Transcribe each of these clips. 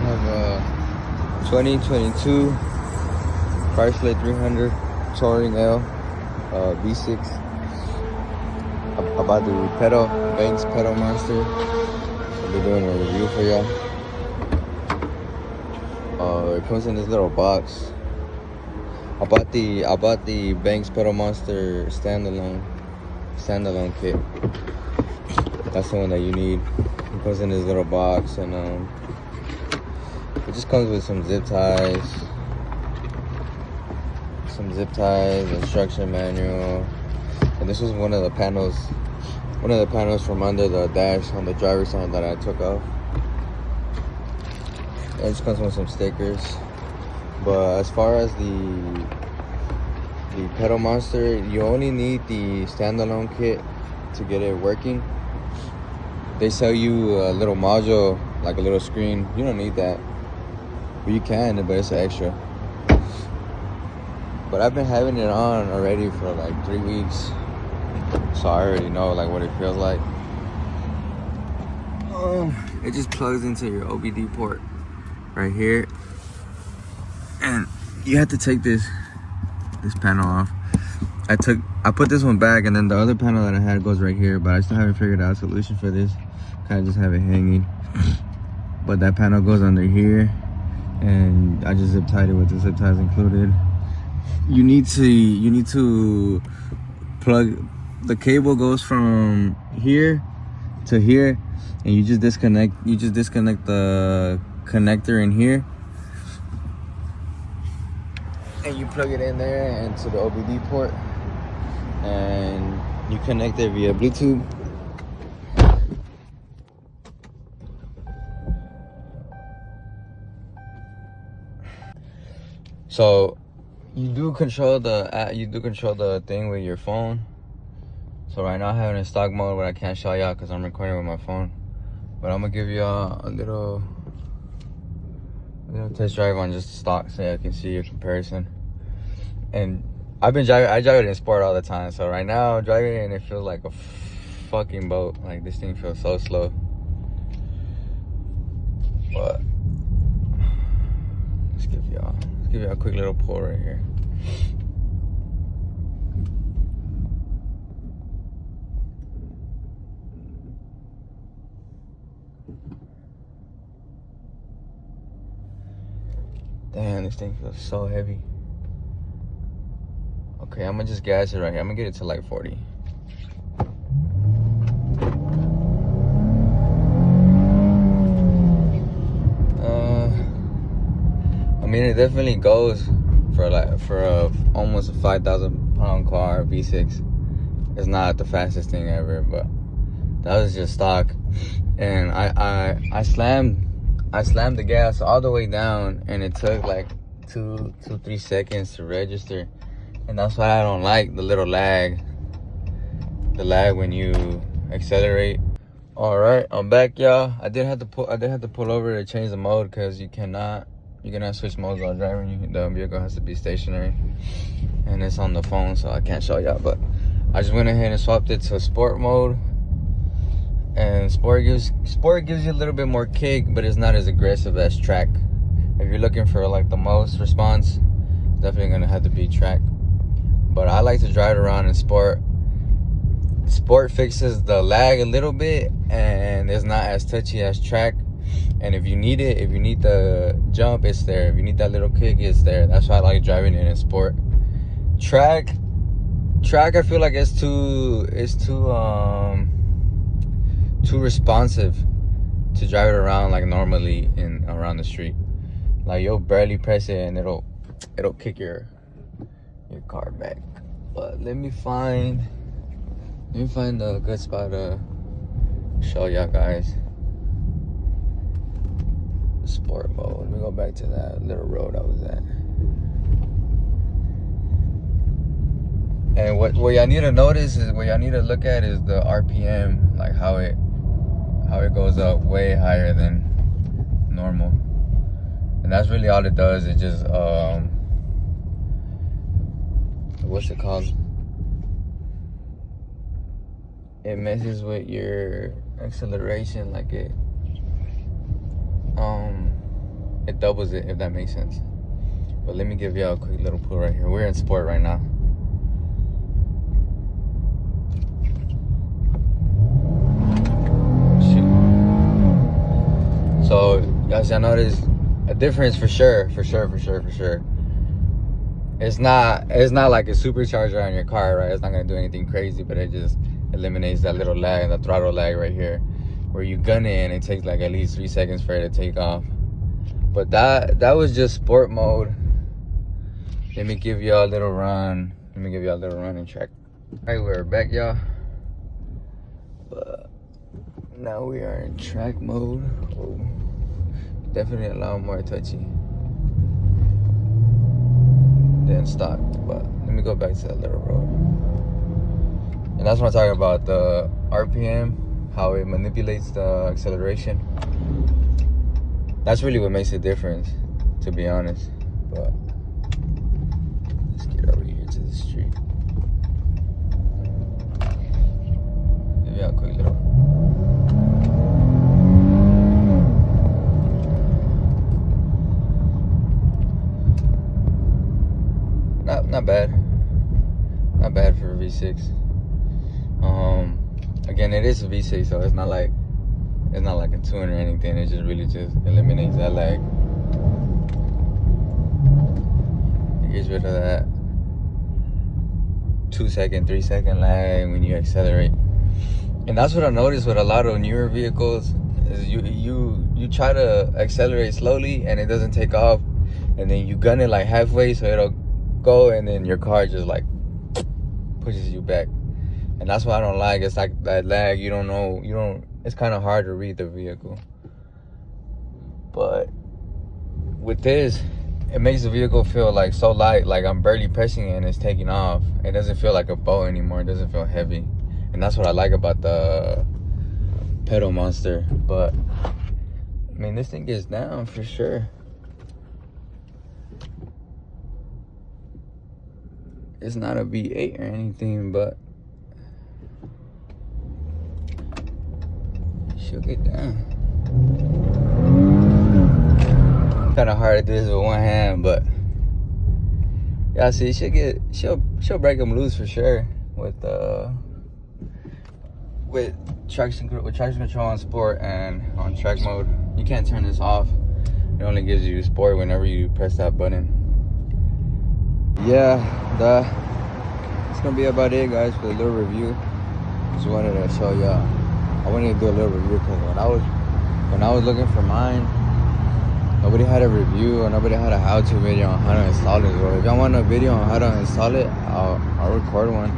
have a 2022 Chrysler 300 Touring L V6. About the pedal, Banks pedal monster. I'll be doing a review for y'all. It comes in this little box. I bought the Banks pedal monster standalone kit. That's the one that you need. It comes in this little box, and it just comes with some zip ties, instruction manual, and this was one of the panels from under the dash on the driver's side that I took off. It just comes with some stickers. But as far as the pedal monster, you only need the standalone kit to get it working. They sell you a little module, like a little screen. You don't need that, but you can, but it's an extra. But I've been having it on already for like 3 weeks, so I already know like what it feels like. It just plugs into your OBD port right here, and you have to take this panel off. I put this one back, and then the other panel that I had goes right here, but I still haven't figured out a solution for this. Kind of just have it hanging, but that panel goes under here, and I just zip tied it with the zip ties included. You need to plug, the cable goes from here to here, and you just disconnect the connector in here, and you plug it in there and to the OBD port, and you connect it via Bluetooth. So you do control the thing with your phone. So right now I have it in stock mode, but I can't show y'all because I'm recording with my phone. But I'm gonna give y'all a little test drive on just stock so y'all can see a comparison. And I drive it in sport all the time, so right now I'm driving it and it feels like a fucking boat. Like, this thing feels so slow. But let's give y'all a quick little pull right here. Damn, this thing feels so heavy. Okay, I'm gonna just gas it right here. I'm gonna get it to like 40. I mean, it definitely goes for almost a 5,000 pound car V6. It's not the fastest thing ever, but that was just stock. And I slammed the gas all the way down, and it took like 3 seconds to register. And that's why I don't like the little lag. The lag when you accelerate. All right, I'm back, y'all. I did have to pull over to change the mode, because you cannot switch modes while driving. The vehicle has to be stationary, and it's on the phone, so I can't show y'all. But I just went ahead and swapped it to sport mode. And sport gives you a little bit more kick, but it's not as aggressive as track. If you're looking for like the most response, it's definitely gonna have to be track. But I like to drive it around in sport. Sport fixes the lag a little bit, and it's not as touchy as track. And if you need the jump, it's there. If you need that little kick, it's there. That's why I like driving it in sport. Track, I feel like it's too responsive to drive it around like normally around the street. Like, you'll barely press it and it'll kick your car back. But let me find a good spot to show y'all guys. Sport mode. Let me go back to that little road I was at. And what y'all need to notice is, what y'all need to look at is the RPM, like how it goes up way higher than normal. And that's really all it does. It just what's it called? It messes with your acceleration, like it doubles it, if that makes sense. But let me give y'all a quick little pull right here. We're in sport right now. Shoot. So guys, y'all notice a difference for sure. It's not like a supercharger on your car, right? It's not gonna do anything crazy, but it just eliminates that little lag, the throttle lag right here, where you gun it and it takes like at least 3 seconds for it to take off. But that was just sport mode. Let me give y'all a little run. Let me give y'all a little run and track. All right, we're back, y'all. But now we are in track mode. Oh, definitely a lot more touchy than stock. But let me go back to that little road. And that's what I'm talking about, the RPM, how it manipulates the acceleration. That's really what makes a difference, to be honest. But let's get over here to the street. Give y'all a quick little. Not bad. Not bad for a V6. Again, it is a V6, so it's not like a tune or anything. It just really just eliminates that lag. It gets rid of that 2 second, 3 second lag when you accelerate. And that's what I noticed with a lot of newer vehicles is you try to accelerate slowly and it doesn't take off, and then you gun it like halfway so it'll go, and then your car just like pushes you back. And that's what I don't like. It's like that lag. You don't it's kind of hard to read the vehicle. But with this, it makes the vehicle feel like so light, like I'm barely pressing it and it's taking off. It doesn't feel like a bow anymore. It doesn't feel heavy. And that's what I like about the pedal monster. But I mean, this thing gets down for sure. It's not a V8 or anything, but she'll get down. Kind of hard to do this with one hand, but yeah, see, she'll break them loose for sure with traction control on sport and on track mode. You can't turn this off. It only gives you sport whenever you press that button. Yeah, that's gonna be about it, guys, for the little review. Just wanted to show y'all. I wanted to do a little review because when I was looking for mine, nobody had a review or nobody had a how-to video on how to install it. So if y'all want a video on how to install it, I'll record one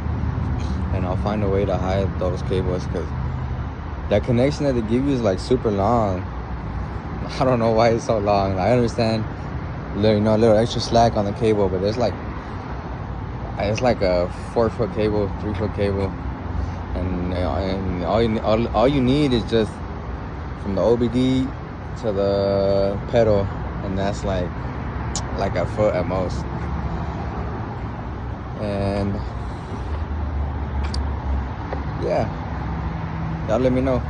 and I'll find a way to hide those cables, because that connection that they give you is like super long. I don't know why it's so long. I understand, a little extra slack on the cable, but it's like a 4-foot cable, 3-foot cable, and all you need is just from the OBD to the pedal, and that's like a foot at most. And yeah, y'all let me know.